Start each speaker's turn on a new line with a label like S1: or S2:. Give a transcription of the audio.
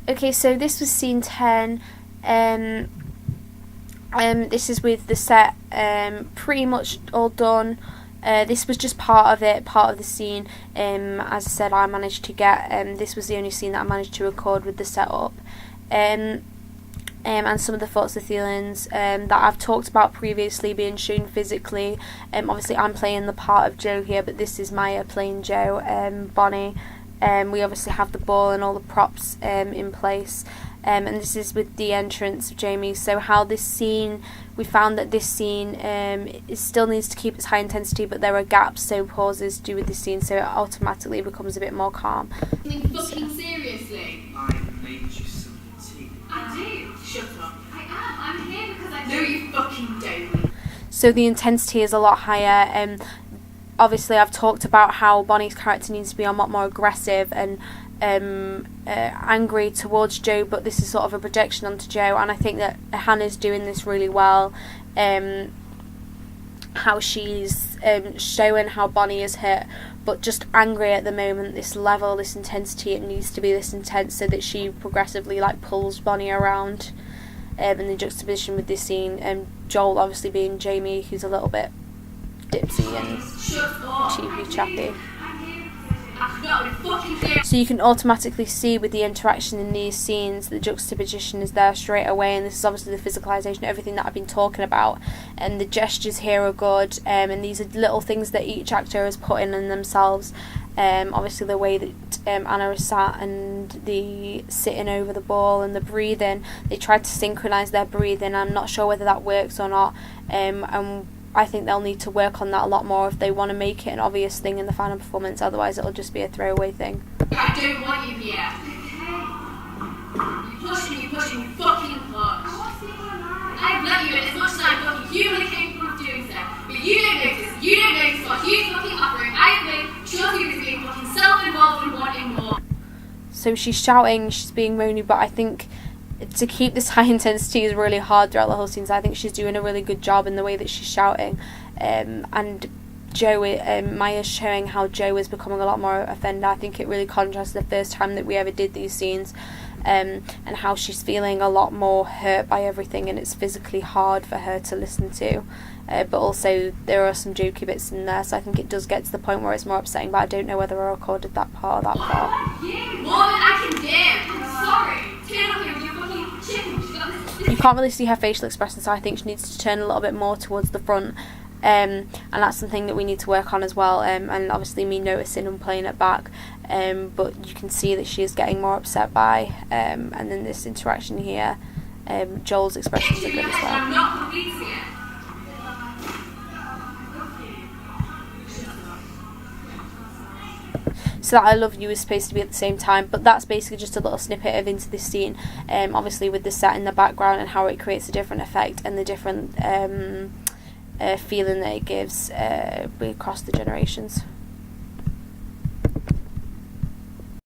S1: Okay, so this was scene 10. This is with the set pretty much all done. This was just part of the scene. As I said, I managed to get, this was the only scene that I managed to record with the setup. And some of the thoughts and feelings that I've talked about previously being shown physically. Obviously I'm playing the part of Jo here, but this is Maya playing Jo. Bonnie. We obviously have the ball and all the props in place. And this is with the entrance of Jamie. So how this scene, we found that this scene it still needs to keep its high intensity, but there are gaps, so pauses do with this scene, so it automatically becomes a bit more calm.
S2: Fucking seriously?
S3: I made you some tea.
S2: I do. Shut up. I am. I'm here because I know you fucking don't.
S1: So the intensity is a lot higher. Obviously I've talked about how Bonnie's character needs to be a lot more aggressive and angry towards Jo, but this is sort of a projection onto Jo, and I think that Hannah's doing this really well. How she's showing how Bonnie is hit, but just angry at the moment. This level, this intensity, it needs to be this intense so that she progressively like pulls Bonnie around. In the juxtaposition with this scene, Joel obviously being Jamie, who's a little bit dipsy and cheapy chappy. So you can automatically see with the interaction in these scenes, the juxtaposition is there straight away, and this is obviously the physicalization, everything that I've been talking about, and the gestures here are good, and these are little things that each actor has put in themselves. Obviously the way that Anna is sat and the sitting over the ball and the breathing, they tried to synchronize their breathing. I'm not sure whether that works or not, and I think they'll need to work on that a lot more if they want to make it an obvious thing in the final performance, otherwise it'll just be a throwaway thing.
S2: I don't want you here. You pushing, you fucking push. I've let you in as much as I'm fucking humanly capable of doing so, but you don't notice what you fucking offering. I think she'll do is being fucking self-involved and wanting more.
S1: So she's shouting, she's being moany, but I think to keep this high intensity is really hard throughout the whole scene, so I think she's doing a really good job in the way that she's shouting. And Jo, Maya's showing how Jo is becoming a lot more offender. I think it really contrasts the first time that we ever did these scenes, and how she's feeling a lot more hurt by everything, and it's physically hard for her to listen to. But also there are some jokey bits in there, so I think it does get to the point where it's more upsetting, but I don't know whether I recorded that part or that part.
S2: Yeah, more than I can do. I'm sorry. Turn up here with your fucking chicken.
S1: You can't really see her facial expression, so I think she needs to turn a little bit more towards the front, and that's something that we need to work on as well, and obviously me noticing and playing it back, but you can see that she is getting more upset by, and then this interaction here, Joel's expressions are good as well.
S2: I'm not releasing it.
S1: So that I Love You is supposed to be at the same time, but that's basically just a little snippet of into this scene, obviously with the set in the background and how it creates a different effect and the different feeling that it gives across the generations.